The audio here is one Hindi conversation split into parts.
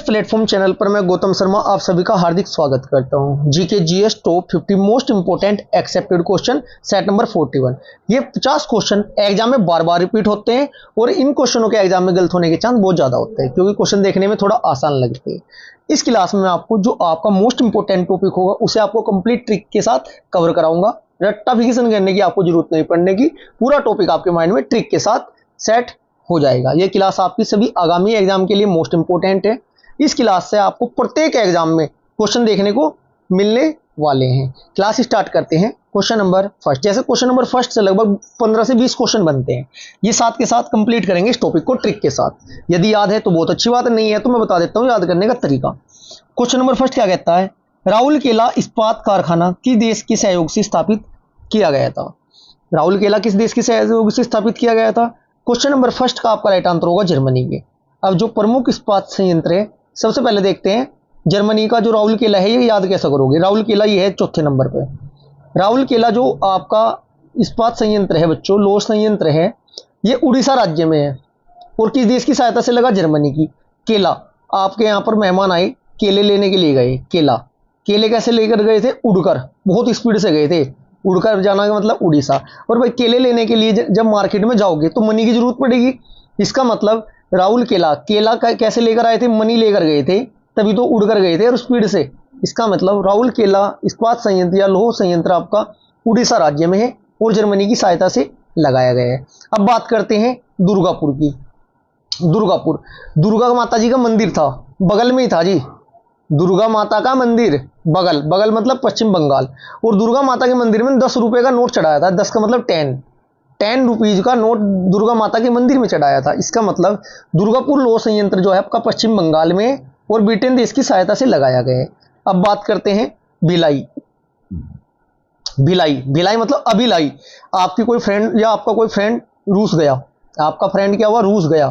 प्लेटफॉर्म चैनल पर मैं गौतम शर्मा आप सभी का हार्दिक स्वागत करता हूं। GK GS top 50 most important accepted question set number 41। ये 50 क्वेश्चन एग्जाम में बार बार रिपीट होते हैं और इन क्वेश्चनों के एग्जाम में गलत होने के चांस बहुत ज्यादा होते हैं क्योंकि क्वेश्चन देखने में थोड़ा आसान लगते हैं। इस क्लास में मैं आपको जो आपका मोस्ट इंपोर्टेंट टॉपिक होगा उसे आपको कंप्लीट ट्रिक के साथ कवर कराऊंगा। रट्टाफिकेशन करने की आपको जरूरत नहीं पड़ने की, पूरा टॉपिक आपके माइंड में ट्रिक के साथ सेट हो जाएगा। यह क्लास आपकी सभी आगामी एग्जाम के लिए मोस्ट इंपोर्टेंट है। इस क्लास से आपको प्रत्येक एग्जाम में क्वेश्चन देखने को मिलने वाले हैं। क्लास स्टार्ट करते हैं क्वेश्चन नंबर फर्स्ट। जैसे क्वेश्चन नंबर फर्स्ट से लगभग 15 से 20 क्वेश्चन बनते हैं, ये साथ के साथ कंप्लीट करेंगे इस टॉपिक को ट्रिक के साथ। यदि याद है तो बहुत अच्छी बात, नहीं है तो मैं बता देता हूं याद करने का तरीका। क्वेश्चन नंबर फर्स्ट क्या कहता है, राउरकेला इस्पात कारखाना किस देश के सहयोग से स्थापित किया गया था। राउरकेला किस देश के सहयोग से स्थापित किया गया था। क्वेश्चन नंबर फर्स्ट का आपका राइट आंसर होगा जर्मनी के। अब जो प्रमुख इस्पात संयंत्र है, सबसे पहले देखते हैं जर्मनी का जो राउरकेला है, ये याद कैसे करोगे। राउरकेला ये है चौथे नंबर पे। राउरकेला जो आपका इस्पात संयंत्र है बच्चों, लौह संयंत्र है, ये उड़ीसा राज्य में है और किस देश की सहायता से लगा, जर्मनी की। केला, आपके यहाँ पर मेहमान आए, केले लेने के लिए गए। केले कैसे लेकर गए थे, उड़कर, बहुत स्पीड से गए थे। उड़कर जाना का मतलब उड़ीसा। और भाई केले लेने के लिए जब मार्केट में जाओगे तो मनी की जरूरत पड़ेगी। इसका मतलब राउरकेला केला कैसे लेकर आए थे, मनी लेकर गए थे, तभी तो उड़कर गए थे और स्पीड से। इसका मतलब राउरकेला इस्पात संयंत्र या लौह संयंत्र आपका उड़ीसा राज्य में है और जर्मनी की सहायता से लगाया गया है। अब बात करते हैं दुर्गापुर की। दुर्गापुर, दुर्गा माता जी का मंदिर था, बगल में ही था जी। दुर्गा माता का मंदिर बगल मतलब पश्चिम बंगाल। और दुर्गा माता के मंदिर में 10 रुपए का नोट चढ़ाया था। 10 का मतलब 10 रुपीज का नोट दुर्गा माता के मंदिर में चढ़ाया था। इसका मतलब दुर्गापुर लौह संयंत्र जो है आपका पश्चिम बंगाल में और ब्रिटेन देश की सहायता से लगाया गया है। अब बात करते हैं भिलाई। भिलाई मतलब अभिलाई। आपकी कोई फ्रेंड या आपका कोई फ्रेंड रूस गया, आपका फ्रेंड क्या हुआ, रूस गया।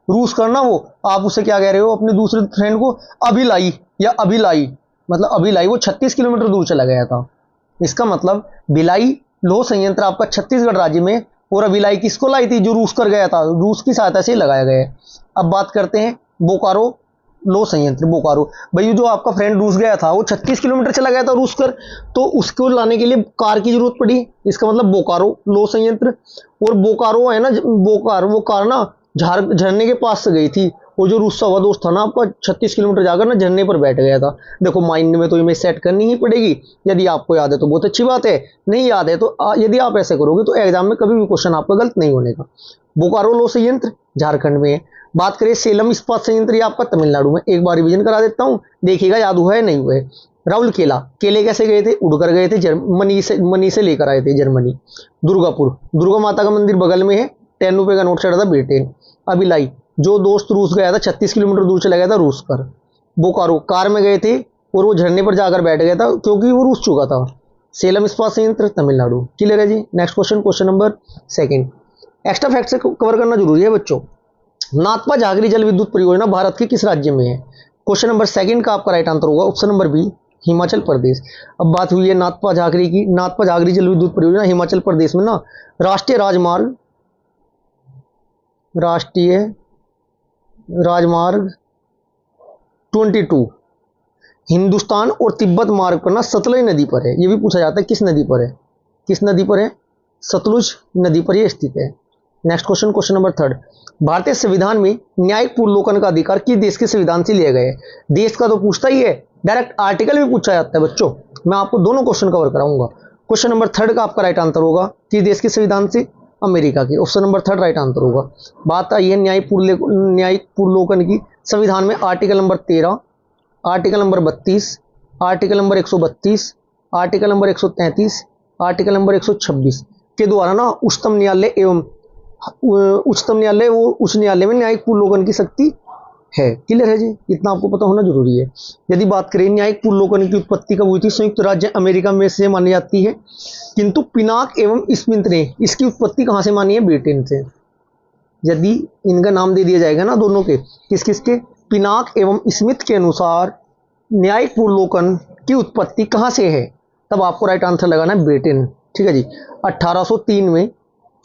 रूस करना वो, आप उसे क्या कह रहे हो अपने दूसरे फ्रेंड को, अभिलाई या अभिलाई, मतलब अभिलाई वो 36 किलोमीटर दूर चला गया था। इसका मतलब भिलाई लौह संयंत्र आपका छत्तीसगढ़ राज्य में, और अभिलाई किसको लाई थी, जो रूस कर गया था, रूस की सहायता से लगाया गया है। अब बात करते हैं बोकारो लौह संयंत्र। बोकारो, भाई जो आपका फ्रेंड रूस गया था वो 36 किलोमीटर चला गया था रूस कर, तो उसको लाने के लिए कार की जरूरत पड़ी। इसका मतलब बोकारो लौह संयंत्र। और बोकारो है ना, बोकारो, वो कार ना झरने के पास से गई थी। वो जो रूसा हुआ दोस्त था ना आपका, 36 किलोमीटर जाकर ना झरने पर बैठ गया था। देखो माइंड में तो इमेज सेट करनी ही पड़ेगी। यदि आपको याद है तो बहुत अच्छी बात है, नहीं याद है तो यदि आप ऐसे करोगे तो एग्जाम में कभी भी क्वेश्चन आपका गलत नहीं होने का। बोकारो लौह संयंत्र झारखंड में है। बात करें सेलम इस्पात संयंत्र, ये आपका तमिलनाडु में। एक बार रिविजन करा देता हूँ, देखिएगा याद हुआ है नहीं हुआ है। राउरकेला, केले कैसे गए थे, उड़कर गए थे, मनी से लेकर आए थे जर्मनी। दुर्गापुर, दुर्गा माता का मंदिर बगल में है, 10 रुपए का नोट चढ़ा था ब्रिटेन। अभिलाई, जो दोस्त रूस गया था 36 किलोमीटर दूर चला गया था रूस कर। बोकारो, कार में गए थे और वो झरने पर जाकर बैठ गया था क्योंकि वो रूस चुका था। सेलम इस्पात संयंत्र तमिलनाडु। क्लियर है जी। Next question, question number second. Extra fact से कवर करना जरूरी है बच्चों। नाथपा झागरी जल विद्युत परियोजना भारत के किस राज्य में है। क्वेश्चन नंबर सेकंड का आपका राइट आंसर होगा option number B, Himachal Pradesh. अब बात हुई है नाथपा झागरी की। नाथपा झागरी जल विद्युत परियोजना हिमाचल प्रदेश में ना राष्ट्रीय राजमार्ग 22 हिंदुस्तान और तिब्बत मार्ग पर ना सतलुज नदी पर है। ये भी पूछा जाता है किस नदी पर है, किस नदी पर है, सतलुज नदी पर यह स्थित है। Next question, question number third. भारतीय संविधान में न्यायिक पुनर्विलोकन का अधिकार किस देश के संविधान से लिया गया है। देश का तो पूछता ही है, डायरेक्ट आर्टिकल भी पूछा जाता है बच्चों। मैं आपको दोनों क्वेश्चन कवर कराऊंगा। क्वेश्चन नंबर थर्ड का आपका राइट आंसर होगा किस देश के संविधान से, अमेरिका की। Option number third right answer होगा। बात आई है न्यायिक पुनर्विलोकन की। संविधान में article number 13, article number 32, article number 132, article number 133, article number 126 के द्वारा ना उच्चतम न्यायालय वो उच्च न्यायालय में न्यायिक पुनर्विलोकन की शक्ति है। क्लियर है जी, इतना आपको पता होना जरूरी है। यदि बात करें न्यायिक पुनर्विलोकन की उत्पत्ति कब हुई थी, संयुक्त राज्य अमेरिका में से मानी जाती है, किंतु पिनाक एवं स्मिथ ने इसकी उत्पत्ति कहां से मानी है, ब्रिटेन से। यदि इनका नाम दे दिया जाएगा ना दोनों के, किस किस के, पिनाक एवं स्मिथ के अनुसार न्यायिक पुनर्विलोकन की उत्पत्ति कहां से है, तब आपको राइट आंसर लगाना है ब्रिटेन। ठीक है जी। 1803 में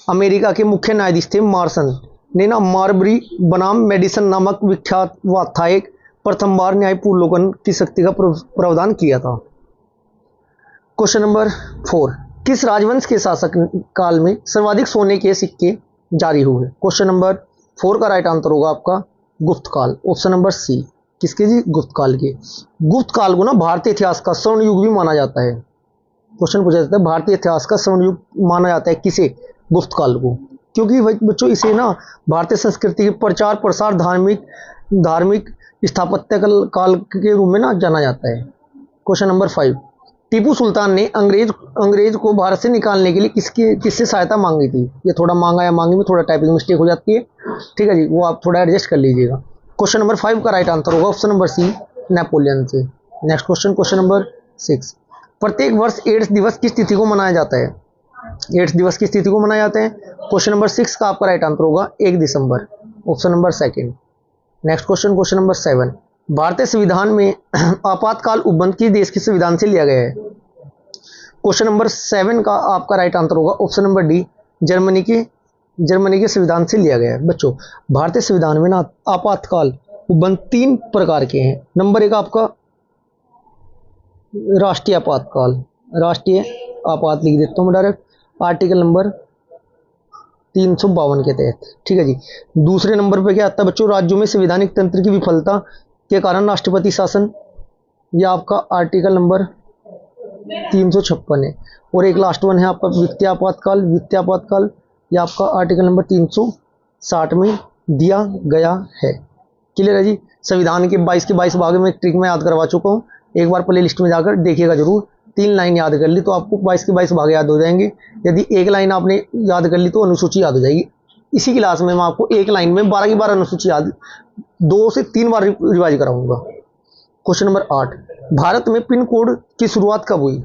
अमेरिका के मुख्य न्यायाधीश थे मार्सन ने ना मार्बरी बनाम मेडिसन नामक विख्यात था एक प्रथम बार न्यायपूर्वक की शक्ति का प्रावधान किया था? क्वेश्चन नंबर 4, किस राजवंश के शासक काल में सर्वाधिक सोने के सिक्के जारी हुए? क्वेश्चन नंबर 4 का राइट आंसर होगा आपका गुप्त काल, ऑप्शन नंबर सी। किसके जी? गुप्त काल के। गुप्त काल को ना भारतीय इतिहास का स्वर्ण युग भी माना जाता है। क्वेश्चन पूछा जाता है भारतीय इतिहास का स्वर्ण युग माना जाता है किसे? गुप्त काल को। क्योंकि बच्चों इसे ना भारतीय संस्कृति के प्रचार प्रसार धार्मिक स्थापत्य काल के रूप में ना जाना जाता है। क्वेश्चन नंबर 5, टीपू सुल्तान ने अंग्रेज को भारत से निकालने के लिए किससे सहायता मांगी थी? ये थोड़ा मांगा या मांगी में थोड़ा टाइपिंग मिस्टेक हो जाती है, ठीक है जी, वो आप थोड़ा एडजस्ट कर लीजिएगा। क्वेश्चन नंबर 5 का राइट आंसर होगा ऑप्शन नंबर सी, नेपोलियन से। नेक्स्ट क्वेश्चन, क्वेश्चन नंबर 6, प्रत्येक वर्ष एड्स दिवस किस तिथि को मनाया जाता है? एड्स दिवस किस तिथि को मनाया जाता है? क्वेश्चन नंबर 6 का आपका राइट आंसर होगा 1 दिसंबर, option number second. Next question, question number 7, भारतीय संविधान में आपातकाल उपबंध किस देश के संविधान से लिया गया है? क्वेश्चन नंबर 7 का आपका राइट आंसर होगा ऑप्शन नंबर डी, जर्मनी के संविधान से लिया गया है। बच्चों भारतीय संविधान में ना आपातकाल उपबंध 3 प्रकार के हैं। नंबर 1 आपका राष्ट्रीय आपात लिख देता हूँ डायरेक्ट, आर्टिकल नंबर 352 के तहत, ठीक है जी। दूसरे नंबर पे क्या आता है बच्चों? राज्यों में संवैधानिक तंत्र की विफलता के कारण राष्ट्रपति शासन, यह आपका आर्टिकल नंबर 356 है। और एक लास्ट वन है आपका वित्तीय आपातकाल, यह आपका आर्टिकल नंबर 360 में दिया गया है। क्लियर है जी। संविधान के 22 के 22 भाग में ट्रिक में याद करवा चुका हूँ, एक बार प्ले लिस्ट में जाकर देखिएगा जरूर। 3 लाइन याद कर ली तो आपको 22 के 22 भाग याद हो जाएंगे। यदि एक लाइन आपने याद कर ली तो अनुसूची याद हो जाएगी। इसी क्लास में मैं आपको एक लाइन में 12 की 12 अनुसूची याद 2 से 3 बार रिवाइज कराऊंगा। क्वेश्चन नंबर 8, भारत में पिन कोड की शुरुआत कब हुई?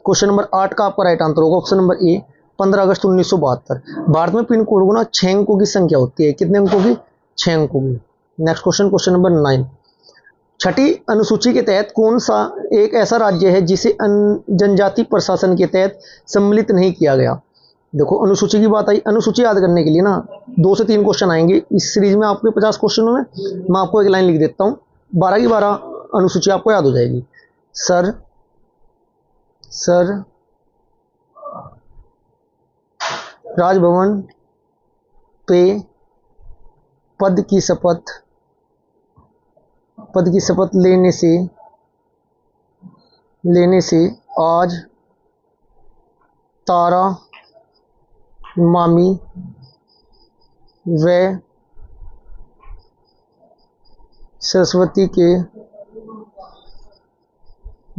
क्वेश्चन नंबर 8 का आपका राइट आंसर होगा ऑप्शन नंबर ए, 15 अगस्त 1972। भारत में पिन कोड को ना 6 अंकों की संख्या होती है। कितने अंकों की? 6 अंकों की। नेक्स्ट क्वेश्चन, क्वेश्चन नंबर 9, छठी अनुसूची के तहत कौन सा एक ऐसा राज्य है जिसे जनजाति प्रशासन के तहत सम्मिलित नहीं किया गया? देखो अनुसूची की बात आई, अनुसूची याद करने के लिए ना 2 से 3 क्वेश्चन आएंगे इस सीरीज में। आपके 50 क्वेश्चनों में मैं आपको एक लाइन लिख देता हूँ, 12 की 12 अनुसूची आपको याद हो जाएगी। सर राजभवन पे पद की शपथ लेने से आज तारा मामी व सरस्वती के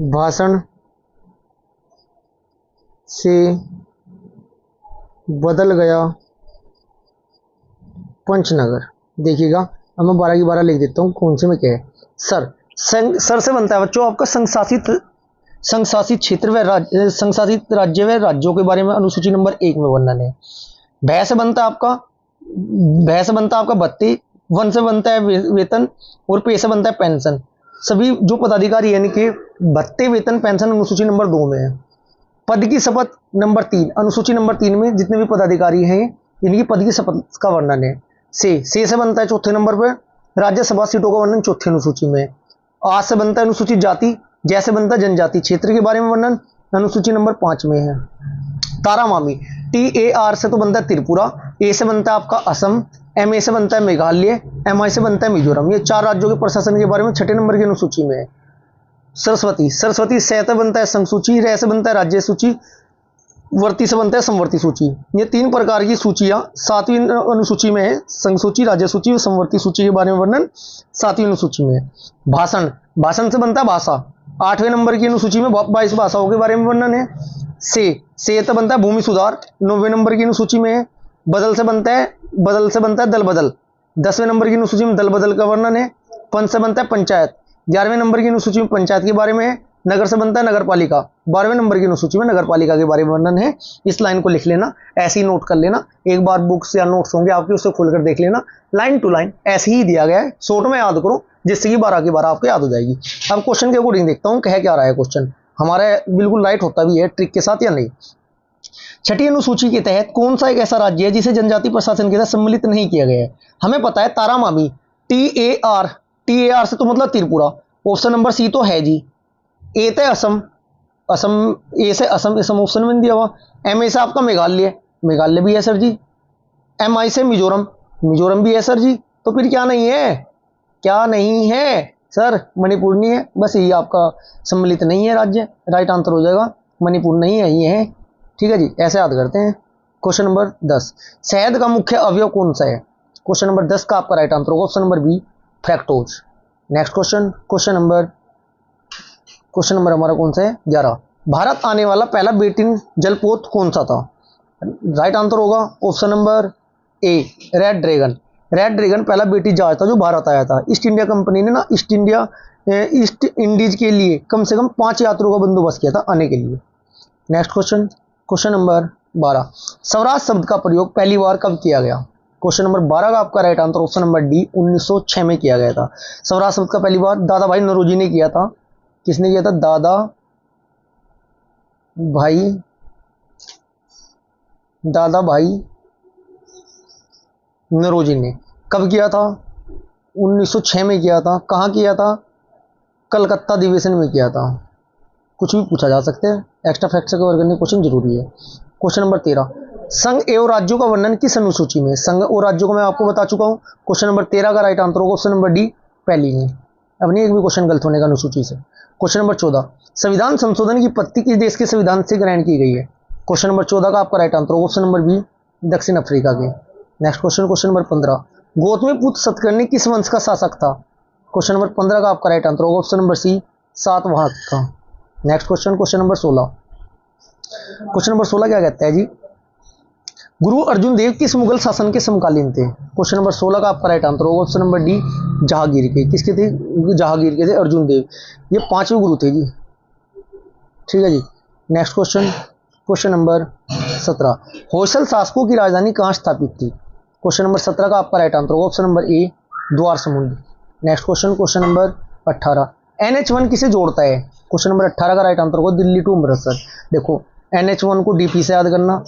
भाषण से बदल गया पंचनगर। देखिएगा अब मैं 12 की 12 लिख देता हूँ कौन से में क्या है। सर से बनता है बच्चों आपका संशासित क्षेत्र व संशासित राज्य व राज्यों के बारे में अनुसूची नंबर 1 में वर्णन है। भय से बनता है आपका भत्ती, वन से बनता है वेतन और पे से बनता है पेंशन। सभी जो पदाधिकारी यानी कि भत्ते, वेतन, पेंशन अनुसूची नंबर 2 में है। पद की शपथ नंबर 3, अनुसूची नंबर 3 में जितने भी पदाधिकारी हैं इनकी पद की शपथ का वर्णन है। से बनता है 4थे नंबर पर राज्यसभा सीटों का वर्णन 4थी अनुसूची में। आज से बनता है अनुसूचित जाति, जैसे बनता है जनजाति क्षेत्र के बारे में वर्णन अनुसूची नंबर 5 में है। तारा मामी, TAR से तो बनता है त्रिपुरा, A से बनता है आपका असम, MA से बनता है मेघालय, MI से बनता है मिजोरम। ये 4 राज्यों के प्रशासन के बारे में 6ठे नंबर की अनुसूची में है। सरस्वती से बनता है संसूची, रे से बनता है राज्य सूची, वर्ती से बनता है समवर्ती सूची। ये 3 प्रकार की सूचियां 7वीं अनुसूची में है। संसूची, राज्य सूची और समवर्ती सूची के बारे में वर्णन 7वीं अनुसूची में है। भाषण से बनता है भाषा, 8वें नंबर की अनुसूची में 22 भाषाओं के बारे में वर्णन है। से तो बनता है भूमि सुधार, 9वें नंबर की अनुसूची में है। बदल से बनता है दल बदल, 10वें नंबर की अनुसूची में दल बदल का वर्णन है। पंच से बनता है पंचायत, 11वें नंबर की अनुसूची में पंचायत के बारे में है। नगर से बनता है नगर पालिका, 12वें नंबर की अनुसूची में नगर पालिका के बारे में वर्णन है। इस लाइन को लिख लेना, ऐसे ही नोट कर लेना। एक बार बुक्स या नोट्स होंगे आपके, उससे खोलकर देख लेना। लाइन टू लाइन ऐसे ही दिया गया है, शॉर्ट में याद करो जिससे कि 12 की 12 आपको याद हो जाएगी। अब क्वेश्चन के अकॉर्डिंग देखता हूँ कह क्या रहा है क्वेश्चन। हमारा बिल्कुल लाइट होता भी है ट्रिक के साथ या नहीं। छठी अनुसूची के तहत कौन सा एक ऐसा राज्य है जिसे जनजाति प्रशासन के तहत सम्मिलित नहीं किया गया है? हमें पता है तारा मामी, TAR TAR से तो मतलब त्रिपुरा। ऑप्शन नंबर सी तो है जी। ए से असम, असम, ए से असम, असम ऑप्शन में नहीं दिया हुआ। MA से आपका मेघालय, मेघालय भी है सर जी। MI से मिजोरम, मिजोरम भी है सर जी। तो फिर क्या नहीं है, क्या नहीं है सर? मणिपुर नहीं है, बस ये आपका सम्मिलित नहीं है राज्य, राइट आंसर हो जाएगा मणिपुर नहीं है, ये है। ठीक है जी, ऐसे याद करते हैं। क्वेश्चन नंबर 10, शहद का मुख्य अवयव कौन सा है? क्वेश्चन नंबर 10 का आपका राइट आंसर होगा option number B, fructose. Next question, question number हमारा कौन सा है? 11, भारत आने वाला पहला बेटिन जलपोत कौन सा था? राइट आंसर होगा ऑप्शन नंबर ए, रेड ड्रैगन। रेड ड्रैगन पहला बेटी जहाज था जो भारत आया था। ईस्ट इंडिया कंपनी ने ना ईस्ट इंडीज के लिए कम से कम 5 यात्रियों का बंदोबस्त किया था आने के लिए। Next question, question number 12, Swaraj शब्द का प्रयोग पहली बार कब किया गया? क्वेश्चन नंबर 12 का आपका right answer option number D, 1906 में किया गया था। स्वराज शब्द का पहली बार दादा भाई नौरोजी ने किया था। किसने किया था? दादा भाई नौरोजी ने। कब किया था? 1906 में किया था। कहाँ किया था? कलकत्ता अधिवेशन में किया था। कुछ भी पूछा जा सकते हैं, एक्स्ट्रा फैक्ट से कवर करने क्वेश्चन जरूरी है। क्वेश्चन नंबर 13, संघ एवं राज्यों का वर्णन किस अनुसूची में? संघ और राज्यों को मैं आपको बता चुका हूं। क्वेश्चन नंबर 13 का राइट आंसर होगा ऑप्शन नंबर डी, पहली में। अब नहीं एक भी क्वेश्चन गलत होने का अनुसूची से। क्वेश्चन नंबर 14, संविधान संशोधन की उत्पत्ति किस देश के संविधान से ग्रहण की गई है? क्वेश्चन नंबर 14 का आपका राइट आंसर होगा ऑप्शन नंबर बी, दक्षिण अफ्रीका के। Next question, question number 15, Gautamiputra Satakarni किस वंश का शासक था? क्वेश्चन नंबर 15 का आपका राइट आंसर होगा ऑप्शन नंबर सी, सातवाहन था। Next question, question number 16, question number 16 क्या कहता है जी? गुरु अर्जुन देव किस मुगल शासन के समकालीन थे? क्वेश्चन नंबर 16 का आपका राइट आंसर होगा ऑप्शन नंबर डी, जहांगीर के। किसके थे? जहांगीर के थे अर्जुन देव। ये 5वें गुरु थे जी। ठीक है जी। Next question, question number 17, Hoysala शासकों की राजधानी कहाँ स्थापित थी? क्वेश्चन नंबर 17 का आपका राइट आंसर होगा ऑप्शन नंबर ए, द्वार समुद्र। Next question, question number 18, NH1 किसे जोड़ता है? क्वेश्चन नंबर 18 का राइट आंसर होगा दिल्ली टू अमृतसर। देखो NH1 को DP से याद करना,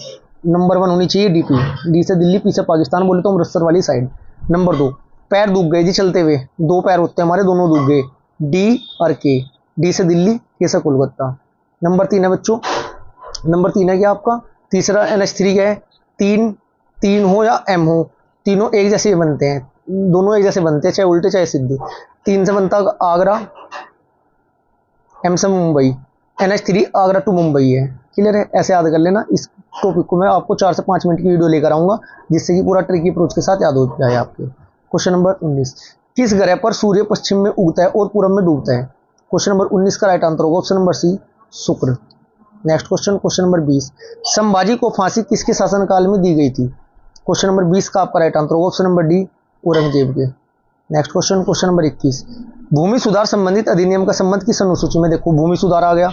नंबर 1 होनी चाहिए DP, डी से दिल्ली, पी से पाकिस्तान, बोले तो अमृतसर वाली साइड। नंबर 2, पैर दुख गए जी चलते हुए, 2 पैर होते हैं हमारे, दोनों दुख गए, D और K, डी से दिल्ली, के से कोलकाता। नंबर 3 है बच्चों, नंबर 3 है क्या आपका? तीसरा NH3 क्या है? 3 हो या M हो, तीनों एक जैसे बनते हैं, दोनों एक जैसे बनते हैं, चाहे उल्टे चाहे सीधे। 3 से बनता आगरा, M से मुंबई, NH3 आगरा टू मुंबई है। क्लियर है? ऐसे याद कर लेना। इस टॉपिक को मैं आपको 4 से 5 मिनट की वीडियो लेकर आऊंगा जिससे कि पूरा ट्रिकी अप्रोच के साथ याद हो जाए आपके। क्वेश्चन नंबर 19, किस ग्रह पर सूर्य पश्चिम में उगता है और पूरब में डूबता है? क्वेश्चन नंबर 19 का राइट आंसर होगा ऑप्शन नंबर सी, शुक्र। Next question, question number 20, Sambhaji को फांसी किसके शासनकाल में दी गई थी? क्वेश्चन नंबर 20 का आपका राइट आंसर होगा ऑप्शन नंबर डी, औरंगजेब के। नेक्स्ट क्वेश्चन, क्वेश्चन नंबर 21, भूमि सुधार संबंधित अधिनियम का संबंध किस अनुसूची में? देखो भूमि सुधार आ गया,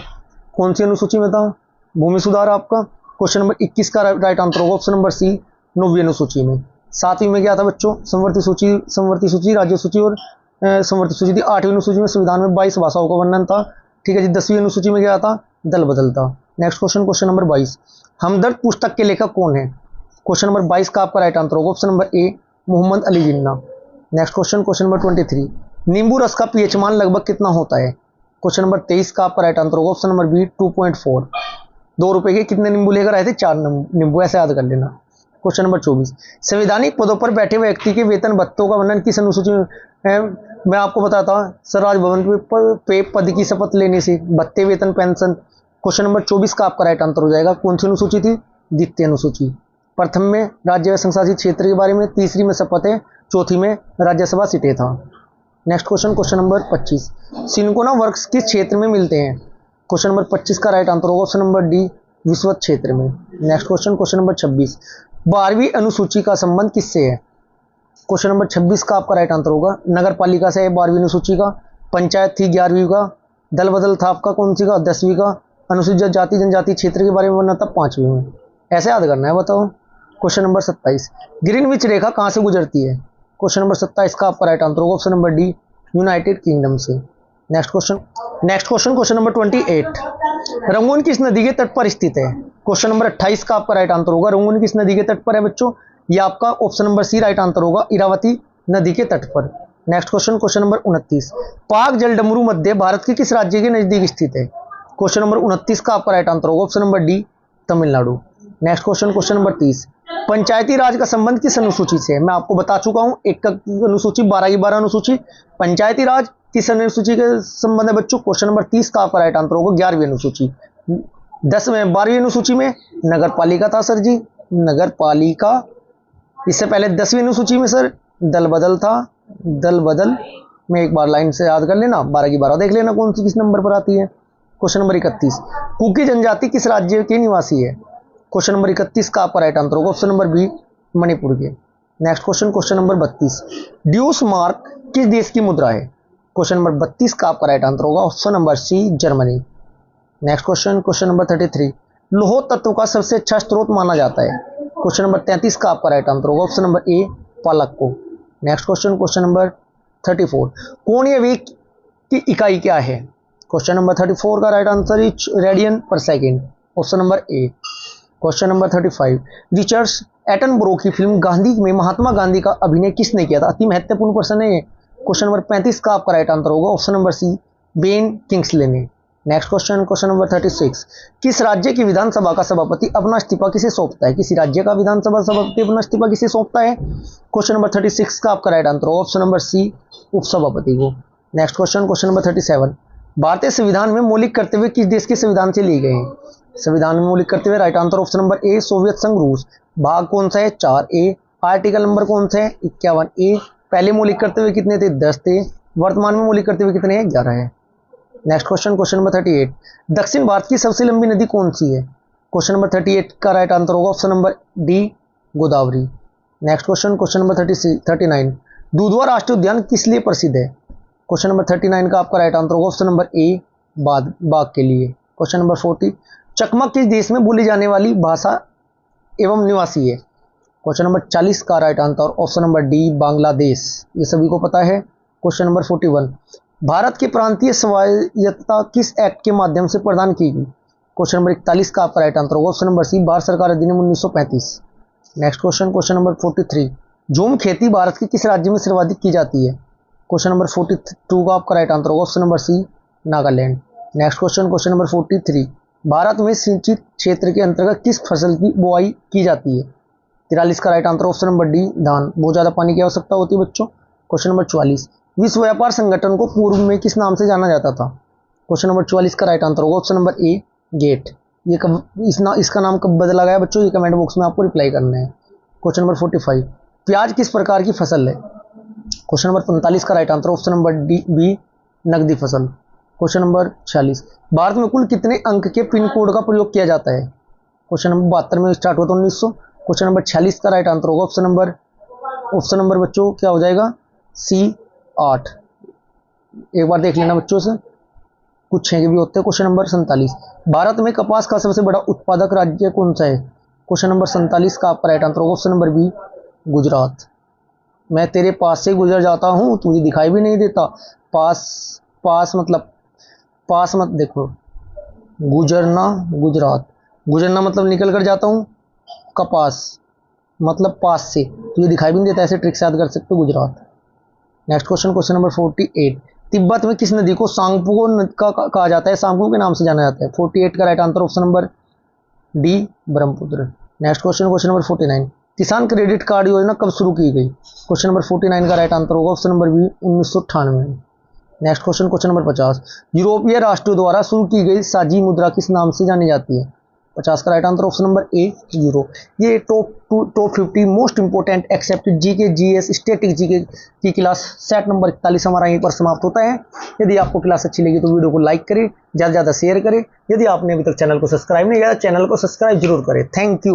कौन सी अनुसूची में था भूमि सुधार आपका? क्वेश्चन नंबर 21 का राइट आंसर होगा ऑप्शन नंबर सी, 9वीं अनुसूची में। 7वीं में क्या था बच्चों? संवर्ती सूची, राज्य सूची और संवर्ती सूची थी। 8वीं अनुसूची में संविधान में 22 भाषाओं का वर्णन था। ठीक है जी। 10वीं अनुसूची में क्या था? दल बदल था। नेक्स्ट क्वेश्चन, क्वेश्चन नंबर 22, हमदर्द पुस्तक के लेखक कौन है? क्वेश्चन नंबर 22 का आपका राइट आंसर होगा option number A, Muhammad Ali Jinnah. Next question, question number 23, नींबू रस का पीएच मान लगभग कितना होता है? क्वेश्चन नंबर 23 का आपका राइट आंसर होगा ऑप्शन नंबर बी, 2.4। 2 रुपए के कितने नींबू लेकर आए थे? 4 नींबू, ऐसे याद कर लेना। क्वेश्चन नंबर 24, संवैधानिक पदों पर बैठे हुए व्यक्ति के वेतन भत्तों का वर्णन किस अनुसूची में है? मैं आपको बताता हूँ सर, राजभवन पे पद की शपथ लेने से भत्ते, वेतन, पेंशन। क्वेश्चन नंबर 24 का आपका राइट आंसर हो जाएगा, कौन सी अनुसूची थी? द्वितीय अनुसूची। प्रथम में राज्य व संशासित क्षेत्र के बारे में, तीसरी में शपथ है, चौथी में राज्यसभा सीटें था। Next question, question number 25, cinchona works किस क्षेत्र में मिलते हैं? क्वेश्चन नंबर 25 का राइट आंसर होगा ऑप्शन नंबर डी, विश्वत क्षेत्र में। नेक्स्ट क्वेश्चन, क्वेश्चन नंबर 26, 12वीं अनुसूची का संबंध किससे है? क्वेश्चन नंबर 26 का आपका राइट आंसर होगा नगर पालिका से है 12वीं अनुसूची का। पंचायत थी 11वीं का। दल बदल था आपका कौन सी का? 10वीं का। अनुसूचित जाति जनजाति क्षेत्र के बारे में बनना था 5वीं में। ऐसे याद करना है, बताओ। क्वेश्चन नंबर 27, ग्रीनविच रेखा कहाँ से गुजरती है? क्वेश्चन नंबर 27 का आपका राइट आंसर होगा option number D, United Kingdom से। Next question, question number 28, Rangoon किस नदी के तट पर स्थित है? क्वेश्चन नंबर 28 का आपका राइट आंसर होगा रंगून किस नदी के तट पर है बच्चों? ये आपका option number C right answer होगा, इरावती नदी के तट पर। नेक्स्ट क्वेश्चन, क्वेश्चन नंबर 29, पाक जलडमरू मध्य भारत के किस राज्य के नजदीक स्थित है? क्वेश्चन नंबर 29 का आपका राइट आंसर होगा option number D, Tamil Nadu. Next question, question number 30, पंचायती राज का संबंध किस अनुसूची से है? मैं आपको बता चुका हूं, एक अनुसूची 12 की 12 अनुसूची। पंचायती राज किस अनुसूची के संबंध है बच्चों? क्वेश्चन नंबर 30 का आपका राइट आंसर होगा 11वीं अनुसूची। 12वीं अनुसूची में नगर पालिका था सर जी, नगर पालिका। इससे पहले 10वीं अनुसूची में सर दल बदल था, दल बदल में एक बार लाइन से याद कर लेना, 12 की 12 देख लेना कौन सी किस नंबर पर आती है। क्वेश्चन नंबर 31, कुकी जनजाति किस राज्य के निवासी है? क्वेश्चन नंबर 31 का आपका राइट आंसर होगा ऑप्शन नंबर बी, मणिपुर के। Next question, question number 32, Deutsche Mark किस देश की मुद्रा है? क्वेश्चन नंबर 32 का आपका राइट आंसर होगा option number C, Germany. Next question, question number 33, लौह तत्व का सबसे अच्छा स्रोत माना जाता है? क्वेश्चन नंबर 33 का आपका राइट आंसर होगा ऑप्शन नंबर ए, पालक को। नेक्स्ट क्वेश्चन, क्वेश्चन नंबर 34, कोणीय वेग की इकाई क्या है? क्वेश्चन नंबर 34 का राइट आंसर इज रेडियन पर सेकेंड, ऑप्शन नंबर ए। क्वेश्चन नंबर 35, रिचर्ड एटनबरो की फिल्म गांधी में महात्मा गांधी का अभिनय किसने किया था? अति महत्वपूर्ण क्वेश्चन है ये। क्वेश्चन नंबर 35 का आपका राइट आंसर होगा option number C, Ben Kingsley ने। नेक्स्ट क्वेश्चन, क्वेश्चन नंबर 36, किस राज्य की विधानसभा का सभापति अपना इस्तीफा किसे सौंपता है? किसी राज्य का विधानसभा सभापति अपना इस्तीफा किसे सौंपता है? क्वेश्चन नंबर 36 का आपका राइट आंसर होगा ऑप्शन नंबर सी, उपसभापति को। नेक्स्ट क्वेश्चन, क्वेश्चन नंबर 37, भारतीय संविधान में मौलिक कर्तव्य किस देश के संविधान से लिए गए हैं? संविधान में मौलिक कर्तव्य राइट आंसर ऑप्शन नंबर ए, सोवियत संघ रूस। भाग कौन सा है? 4 ए। आर्टिकल नंबर कौन सा है? 51 ए। पहले मौलिक कर्तव्य कितने थे? 10 थे। वर्तमान में मौलिक कर्तव्य कितने हैं? 11 है। नेक्स्ट क्वेश्चन, क्वेश्चन नंबर 38, दक्षिण भारत की सबसे लंबी नदी कौन सी है? क्वेश्चन नंबर 38 का राइट आंसर होगा option number D, Godavari. Next question, question number 39, Dudhwa राष्ट्रीय उद्यान किस लिए प्रसिद्ध है? क्वेश्चन नंबर 39 का आपका राइट आंसर होगा ऑप्शन नंबर ए, बाघ के लिए। क्वेश्चन नंबर 40, चकमा किस देश में बोली जाने वाली भाषा एवं निवासी है? क्वेश्चन नंबर 40 का right answer option number D, Bangladesh. ये सभी को पता है। क्वेश्चन नंबर 41, भारत के प्रांतीय स्वायत्तता किस एक्ट के माध्यम से प्रदान की गई? क्वेश्चन नंबर 41 का आपका राइट आंसर होगा ऑप्शन नंबर सी, भारत सरकार अधिनियम 1935। नेक्स्ट क्वेश्चन, क्वेश्चन नंबर 43, झूम खेती भारत के किस राज्य में सर्वाधिक की जाती है? क्वेश्चन नंबर 42 का आपका राइट आंसर होगा option number C, Nagaland. Next question, question number 43, भारत में सिंचित क्षेत्र के अंतर्गत किस फसल की बुआई की जाती है? 43 का right answer option number D, धान। बहुत ज्यादा पानी की आवश्यकता होती है बच्चों। क्वेश्चन नंबर 44, विश्व व्यापार संगठन को पूर्व में किस नाम से जाना जाता था? क्वेश्चन नंबर 44 का राइट आंसर होगा ऑप्शन नंबर ए, गेट। ये इसका नाम कब बदला गया बच्चों? ये कमेंट बॉक्स में आपको रिप्लाई करना है। क्वेश्चन नंबर 45, प्याज किस प्रकार की फसल है? क्वेश्चन नंबर 45 का right answer option number D, B, नकदी फसल। क्वेश्चन नंबर 46, भारत में कुल कितने अंक के पिन कोड का प्रयोग किया जाता है? क्वेश्चन नंबर 72 में स्टार्ट हुआ था 1900। क्वेश्चन नंबर 46 का राइट आंसर होगा ऑप्शन नंबर बच्चों क्या हो जाएगा? सी, 8। एक बार देख लेना बच्चों से, कुछ छह के भी होते हैं। क्वेश्चन नंबर 47, भारत में कपास का सबसे बड़ा उत्पादक राज्य कौन सा है? क्वेश्चन नंबर 47 का आपका राइट आंसर होगा ऑप्शन नंबर बी, गुजरात। मैं तेरे पास से गुजर जाता हूं, तुझे दिखाई भी नहीं देता। पास मतलब पास मत देखो, गुजरना, गुजरात। गुजरना मतलब निकल कर जाता हूं, कपास मतलब पास से, तुझे दिखाई भी नहीं देता। ऐसे ट्रिक से याद कर सकते हो, Gujarat. Next question, question number 48, Tibet में किस नदी को सांगपो कहा जाता है? सांगपो के नाम से जाना जाता है। 48 का right answer option number D, Brahmaputra. Next question, question number 49, किसान क्रेडिट कार्ड योजना कब शुरू की गई? क्वेश्चन नंबर 49 का राइट आंसर होगा option number B, 1998। Next question, question number 50, यूरोपीय राष्ट्रों द्वारा शुरू की गई साझी मुद्रा किस नाम से जानी जाती है? 50 का right answer option number A, euro. ये top 50 most important accepted GK GS static GK की क्लास सेट नंबर 41 हमारा यहीं पर समाप्त होता है। यदि आपको क्लास अच्छी लगी तो वीडियो को लाइक करें, ज़्यादा से ज़्यादा शेयर करें। यदि आपने अभी तक चैनल को सब्सक्राइब नहीं किया, चैनल को सब्सक्राइब जरूर करें। Thank you.